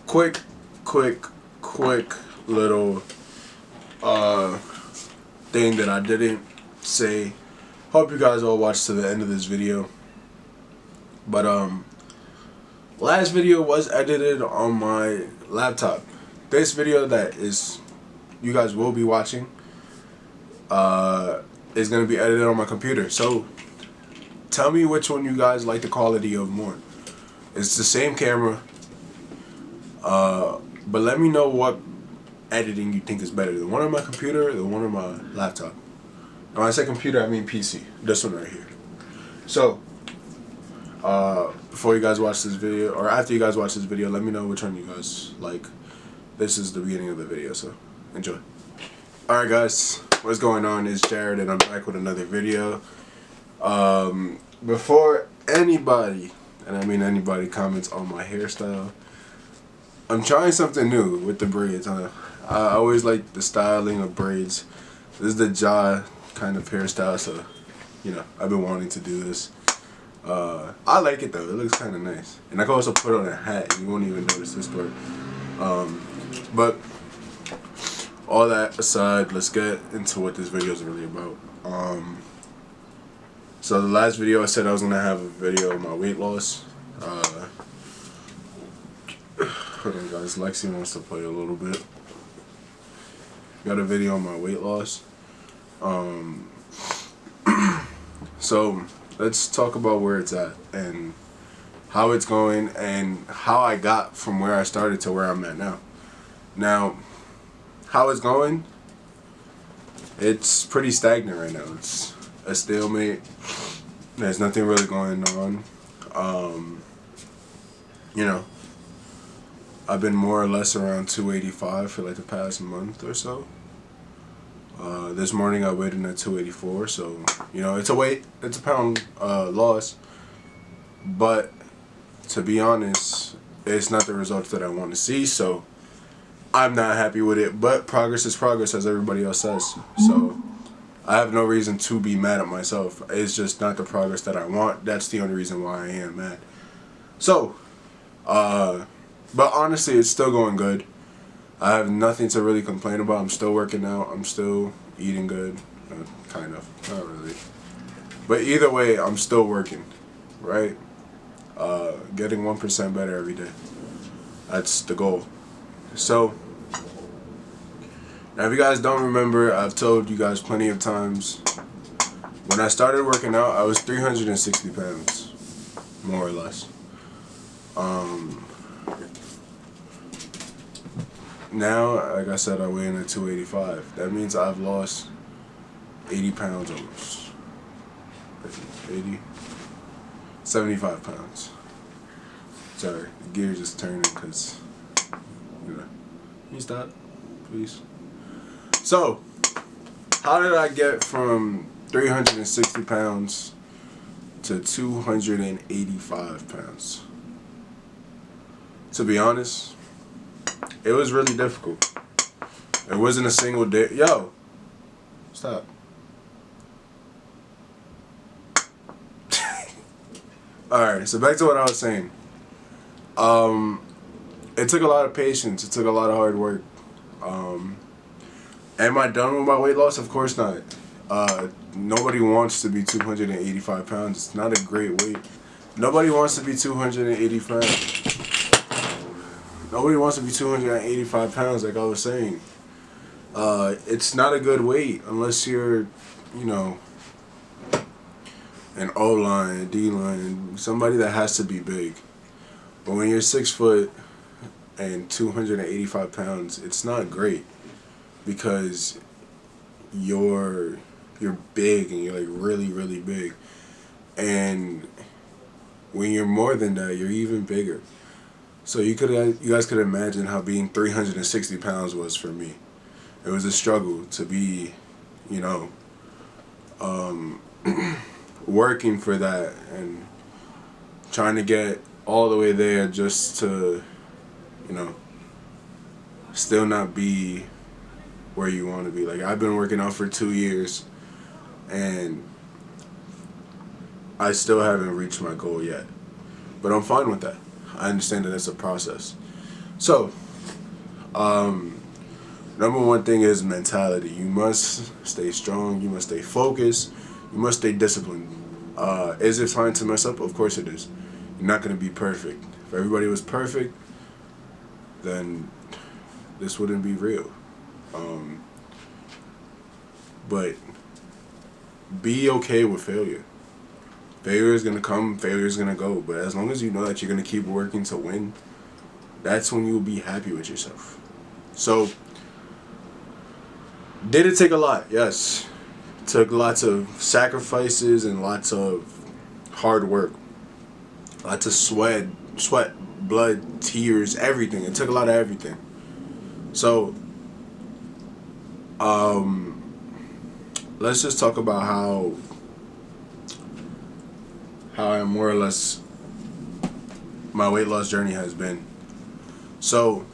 quick little thing that I didn't say. Hope you guys all watched to the end of this video. But last video was edited on my laptop. This video that is you guys will be watching is gonna be edited on my computer. So tell me which one you guys like the quality of more. It's the same camera, but let me know what editing you think is better, the one on my computer or the one on my laptop. And when I say computer, I mean PC, this one right here. So before you guys watch this video, or after you guys watch this video, let me know which one you guys like. This is the beginning of the video, so enjoy. Alright guys, what's going on? It's Jared and I'm back with another video. Before anybody, and I mean anybody, comments on my hairstyle, I'm trying something new with the braids. I always like the styling of braids. This is the jaw kind of hairstyle, so you know, I've been wanting to do this. I like it though, it looks kind of nice. And I can also put on a hat, you won't even notice this part. But all that aside, let's get into what this video is really about. So the last video I said I was going to have a video of my weight loss. Hold on guys, Lexi wants to play a little bit. Got a video on my weight loss. So let's talk about where it's at and how it's going and how I got from where I started to where I'm at now. Now, how it's going, it's pretty stagnant right now. It's a stalemate. There's nothing really going on. You know, I've been more or less around 285 for like the past month or so. This morning I weighed in at 284, so you know, it's a pound loss, but to be honest, it's not the results that I want to see, so I'm not happy with it. But progress is progress, as everybody else says, so I have no reason to be mad at myself. It's just not the progress that I want. That's the only reason why I am mad. So but honestly, it's still going good. I have nothing to really complain about. I'm still working out, I'm still eating good, kind of, not really, but either way, I'm still working, right? Getting 1% better every day. That's the goal. So now, if you guys don't remember, I've told you guys plenty of times, when I started working out, I was 360 pounds, more or less. Now, like I said, I weigh in at 285. That means I've lost 80 pounds almost. 80, 75 pounds. Sorry, the gear's just turning because, you know. Can you stop, please? So, how did I get from 360 pounds to 285 pounds? To be honest, it was really difficult. It wasn't a single day. Yo, stop. Alright, so back to what I was saying. It took a lot of patience. It took a lot of hard work. Am I done with my weight loss? Of course not. Nobody wants to be 285 pounds. It's not a great weight. Nobody wants to be 285 pounds. Nobody wants to be 285 pounds, like I was saying. It's not a good weight unless you're, you know, an O-line, a D-line, somebody that has to be big. But when you're 6 foot and 285 pounds, it's not great because you're big and you're like really big. And when you're more than that, you're even bigger. So you guys could imagine how being 360 pounds was for me. It was a struggle to be, you know, working for that and trying to get all the way there just to, you know, still not be where you want to be. Like, I've been working out for 2 years and I still haven't reached my goal yet. But I'm fine with that. I understand that it's a process. So, number one thing is mentality. You must stay strong. You must stay focused. You must stay disciplined. Is it fine to mess up? Of course it is. You're not going to be perfect. If everybody was perfect, then this wouldn't be real. But be okay with failure. Failure is going to come, failure is going to go. But as long as you know that you're going to keep working to win, that's when you'll be happy with yourself. So, did it take a lot? Yes. It took lots of sacrifices and lots of hard work. Lots of sweat, blood, tears, everything. It took a lot of everything. So, let's just talk about how I more or less my weight loss journey has been. So,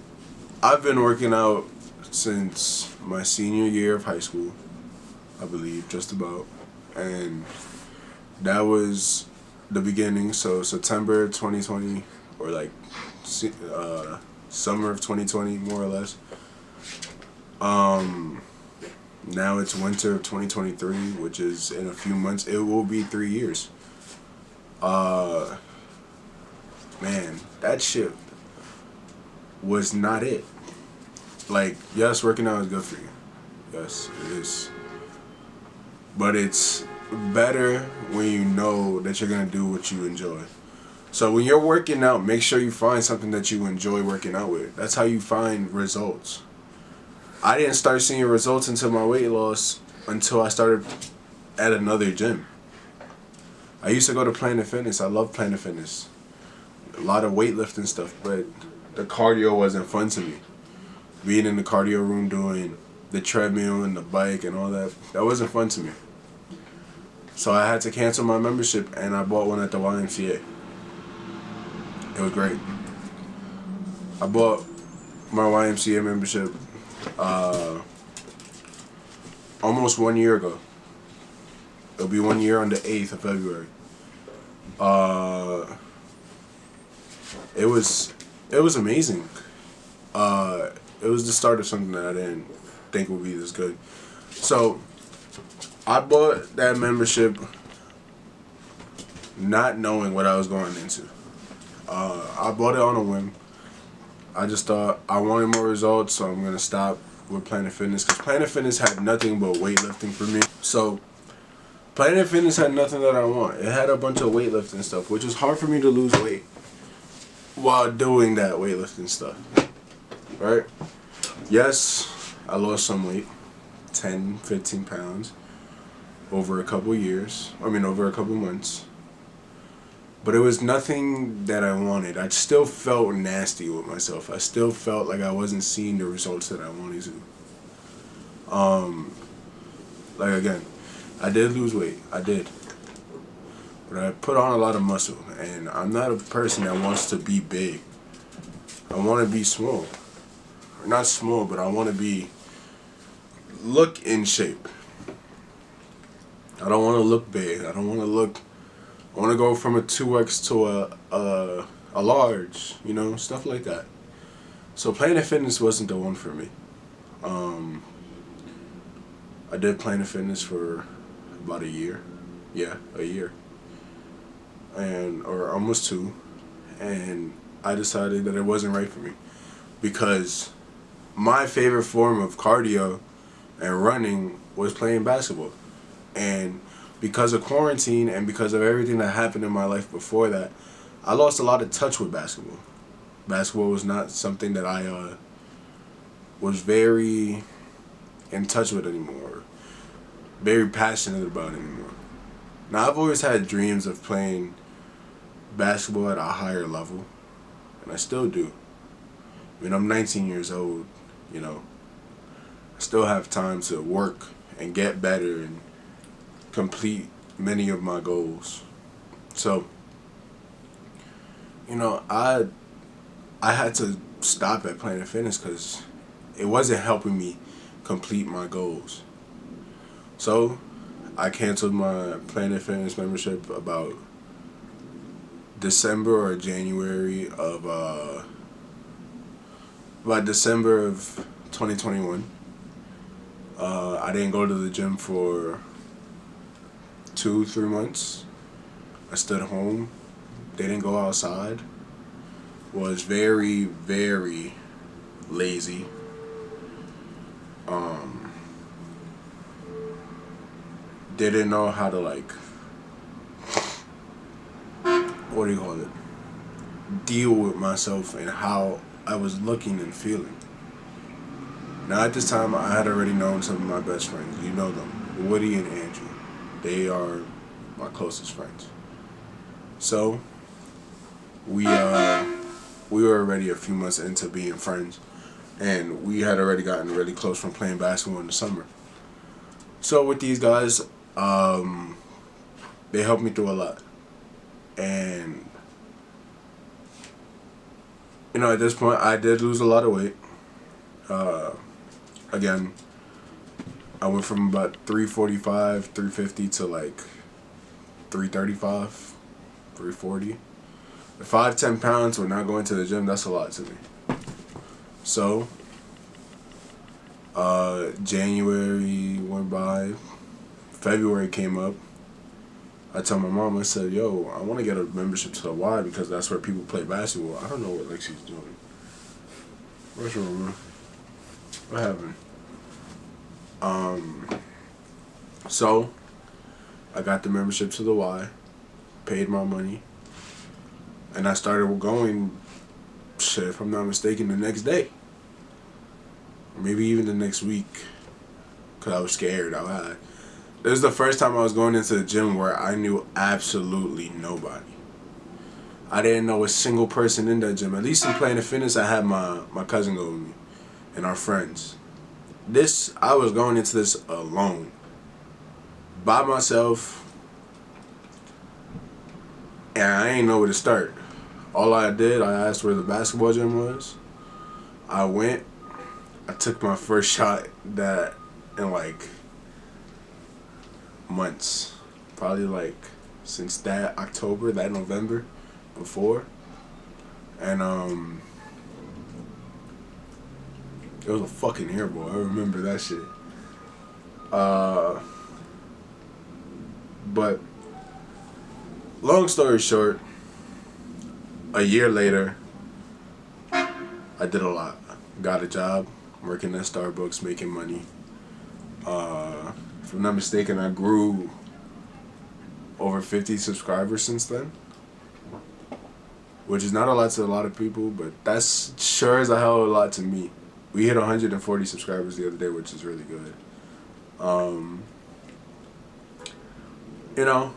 I've been working out since my senior year of high school, I believe, just about. And that was the beginning. So September 2020, or like summer of 2020, more or less. Now it's winter of 2023, which is in a few months. It will be 3 years. Man, that shit was not it. Like, yes, working out is good for you. Yes, it is. But it's better when you know that you're going to do what you enjoy. So when you're working out, make sure you find something that you enjoy working out with. That's how you find results. I didn't start seeing results until my weight loss until I started at another gym. I used to go to Planet Fitness. I love Planet Fitness. A lot of weightlifting stuff, but the cardio wasn't fun to me. Being in the cardio room doing the treadmill and the bike and all that wasn't fun to me. So I had to cancel my membership and I bought one at the YMCA. It was great. I bought my YMCA membership almost 1 year ago. It'll be 1 year on the 8th of February. It was amazing. It was the start of something that I didn't think would be this good. So, I bought that membership not knowing what I was going into. I bought it on a whim. I just thought I wanted more results, so I'm going to stop with Planet Fitness. Because Planet Fitness had nothing but weightlifting for me. So, Planet Fitness had nothing that I want. It had a bunch of weightlifting stuff, which was hard for me to lose weight while doing that weightlifting stuff. Right? Yes, I lost some weight. 10, 15 pounds. Over a couple months. But it was nothing that I wanted. I still felt nasty with myself. I still felt like I wasn't seeing the results that I wanted to. Like again, I did lose weight. I did. But I put on a lot of muscle. And I'm not a person that wants to be big. I want to be small. Or not small, but I want to look in shape. I don't want to look big. I want to go from a 2X to a large, stuff like that. So Planet Fitness wasn't the one for me. I did Planet Fitness for about a year. Yeah, a year. Or almost 2. And I decided that it wasn't right for me. Because my favorite form of cardio and running was playing basketball. And because of quarantine and because of everything that happened in my life before that, I lost a lot of touch with basketball. Basketball was not something that I was very in touch with anymore, very passionate about anymore. Now, I've always had dreams of playing basketball at a higher level, and I still do. I mean, I'm 19 years old, I still have time to work and get better and complete many of my goals. So, I had to stop at Planet Fitness because it wasn't helping me complete my goals. So, I canceled my Planet Fitness membership about December or January of by December of 2021, I didn't go to the gym for 2-3 months. I stood home, didn't go outside, was very, very lazy. Didn't know how to, like, what do you call it, deal with myself and how I was looking and feeling. Now at this time I had already known some of my best friends. You know them, Woody and Andrew. They are my closest friends. So we were already a few months into being friends, and we had already gotten really close from playing basketball in the summer. So with these guys, they helped me through a lot. And, you know, at this point, I did lose a lot of weight. Again, I went from about 345, 350 to like 335, 340. 5-10 pounds when not going to the gym, that's a lot to me. So, January went by, February came up. I told my mom, I said, yo, I want to get a membership to the Y because that's where people play basketball. I don't know what Lexi's doing. What's wrong, man? What happened? So, I got the membership to the Y, paid my money, and I started going, shit, if I'm not mistaken, the next day. Maybe even the next week, because I was scared. This is the first time I was going into the gym where I knew absolutely nobody. I didn't know a single person in that gym. At least in Planet Fitness, I had my cousin go with me and our friends. I was going into this alone, by myself, and I ain't know where to start. All I did, I asked where the basketball gym was. I went, I took my first shot that in like months, probably like since that November before, and it was a fucking airball. I remember that shit. But long story short, a year later, I did a lot. Got a job, working at Starbucks, making money. If I'm not mistaken, I grew over 50 subscribers since then, which is not a lot to a lot of people, but that's sure as a hell a lot to me. We hit 140 subscribers the other day, which is really good. You know,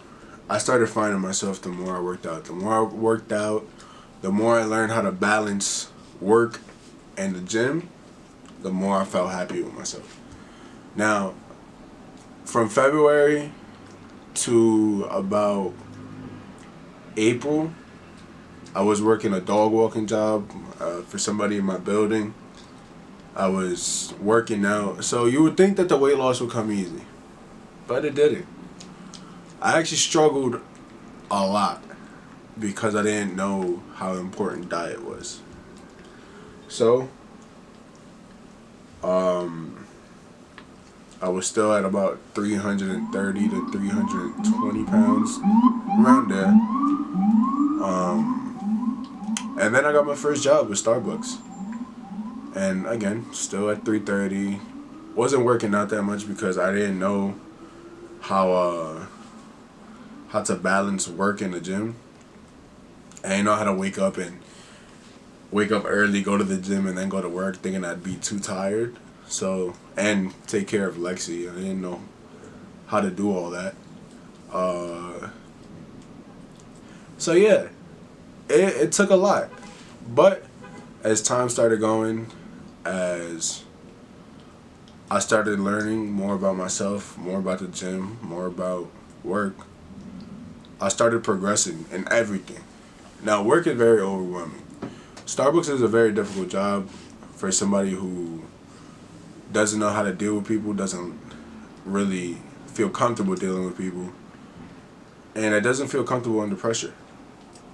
I started finding myself the more I worked out. The more I worked out, the more I learned how to balance work and the gym, the more I felt happy with myself. Now, from February to about April, I was working a dog walking job for somebody in my building. I was working out. So you would think that the weight loss would come easy, but it didn't. I actually struggled a lot because I didn't know how important diet was. So, I was still at about 330 to 320 pounds, around there. And then I got my first job with Starbucks. And again, still at 330. Wasn't working out that much because I didn't know how to balance work in the gym. I didn't know how to wake up early, go to the gym, and then go to work thinking I'd be too tired. So, and take care of Lexi. I didn't know how to do all that. So yeah, it took a lot. But as time started going, as I started learning more about myself, more about the gym, more about work, I started progressing in everything. Now, work is very overwhelming. Starbucks is a very difficult job for somebody who doesn't know how to deal with people, doesn't really feel comfortable dealing with people, and it doesn't feel comfortable under pressure.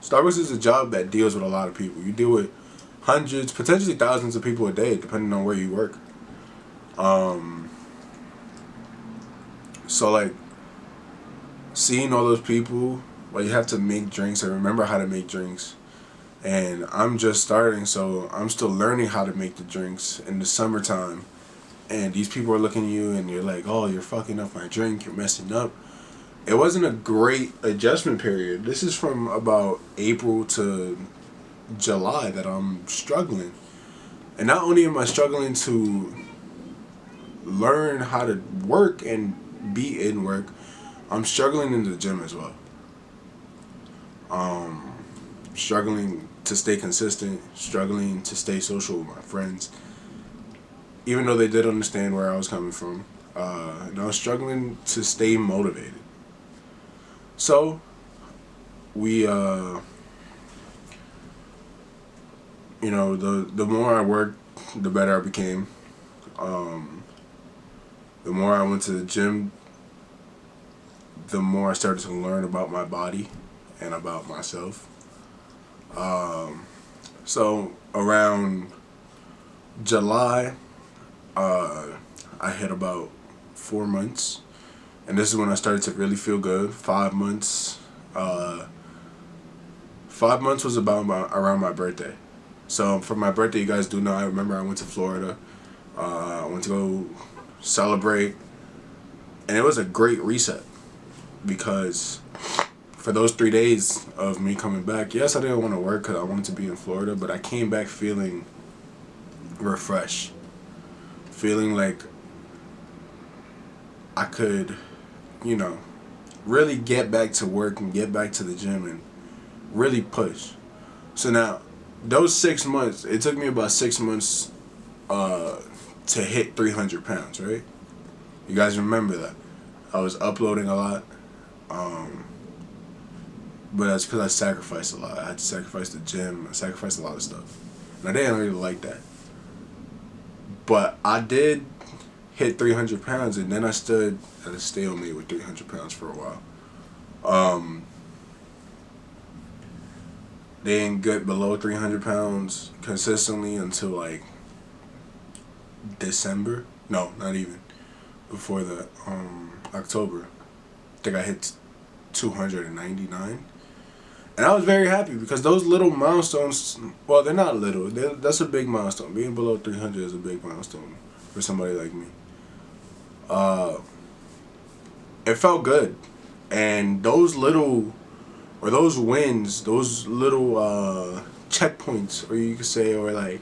Starbucks is a job that deals with a lot of people. You deal with hundreds, potentially thousands of people a day, depending on where you work. So like seeing all those people, well, you have to make drinks and remember how to make drinks. And I'm just starting, so I'm still learning how to make the drinks in the summertime. And these people are looking at you and you're like, oh, you're fucking up my drink, you're messing up. It wasn't a great adjustment period. This is from about April to July that I'm struggling. And not only am I struggling to learn how to work and be in work, I'm struggling in the gym as well. Struggling to stay consistent, struggling to stay social with my friends. Even though they did understand where I was coming from, and I was struggling to stay motivated. So, we, the more I worked, the better I became. The more I went to the gym, the more I started to learn about my body and about myself. So around July, I hit about 4 months, and this is when I started to really feel good. 5 months. 5 months was around my birthday. So for my birthday, you guys do know, I remember I went to Florida. I went to go celebrate, and it was a great reset because for those 3 days of me coming back, yes, I didn't want to work because I wanted to be in Florida, but I came back feeling refreshed, feeling like I could, really get back to work and get back to the gym and really push. So now, those 6 months, it took me about 6 months to hit 300 pounds, right? You guys remember that. I was uploading a lot. But that's because I sacrificed a lot. I had to sacrifice the gym. I sacrificed a lot of stuff. And I didn't really like that. But I did hit 300 pounds, and then I stood at a stalemate with 300 pounds for a while. They didn't get below 300 pounds consistently until like December. No, not even. Before that, October. I think I hit 299. And I was very happy because those little milestones, well, they're not little. That's a big milestone. Being below 300 is a big milestone for somebody like me. It felt good. And those little, or those wins, those little checkpoints, or you could say, or I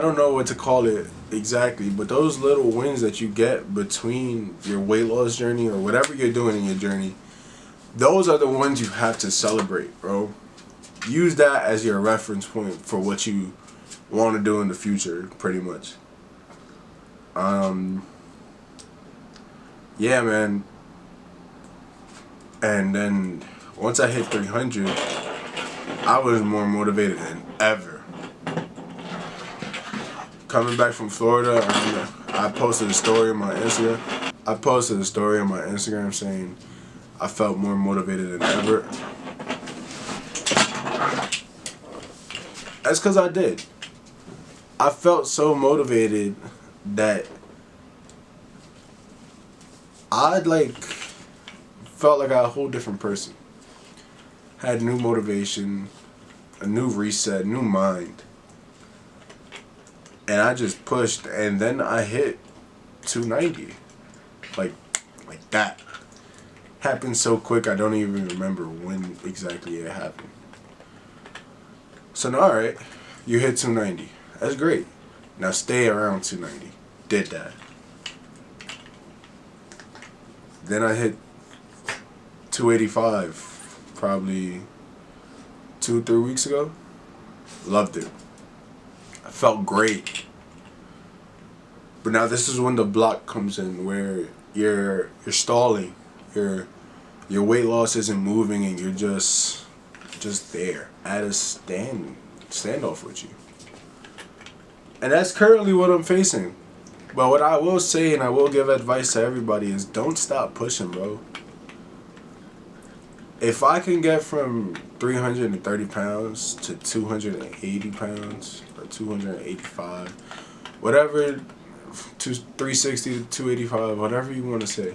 don't know what to call it exactly, but those little wins that you get between your weight loss journey or whatever you're doing in your journey, those are the ones you have to celebrate, bro. Use that as your reference point for what you want to do in the future, pretty much. Yeah, man. And then once I hit 300, I was more motivated than ever. Coming back from Florida, I posted a story on my Instagram. Saying I felt more motivated than ever. That's because I did. I felt so motivated that I'd felt like a whole different person. Had new motivation, a new reset, new mind. And I just pushed, and then I hit 290. Like that. Happened so quick I don't even remember when exactly it happened. So now, alright, you hit 290. That's great. Now stay around 290. Did that. Then I hit 285 probably 2-3 weeks ago. Loved it. I felt great. But now this is when the block comes in, where you're stalling. Your weight loss isn't moving, and you're just there at a standoff with you. And that's currently what I'm facing. But what I will say, and I will give advice to everybody, is don't stop pushing, bro. If I can get from 330 pounds to 280 pounds or 285, whatever, 360 to 285, whatever you want to say.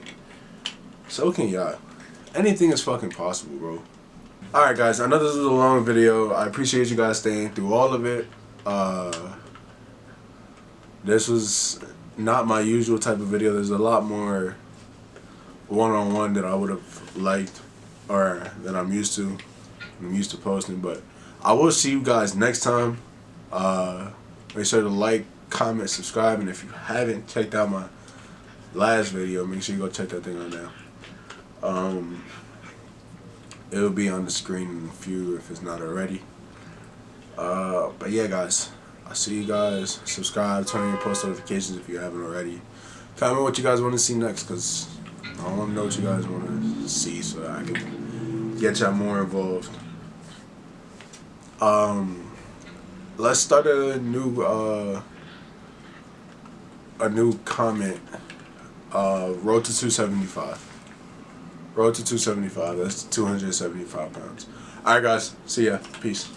So can y'all. Anything is fucking possible, bro. Alright guys, I know this was a long video. I appreciate you guys staying through all of it. This was not my usual type of video. There's a lot more one-on-one that I would have liked, or that I'm used to posting, but I will see you guys next time. Make sure to like, comment, subscribe, and if you haven't checked out my last video, make sure you go check that thing out now. It'll be on the screen in a few if it's not already. But yeah guys, I'll see you guys. Subscribe, turn on your post notifications if you haven't already. Comment what you guys want to see next, because I want to know what you guys want to see so that I can get y'all more involved. Let's start a new comment. Road to 275. Road to 275. That's 275 pounds. Alright guys, see ya. Peace.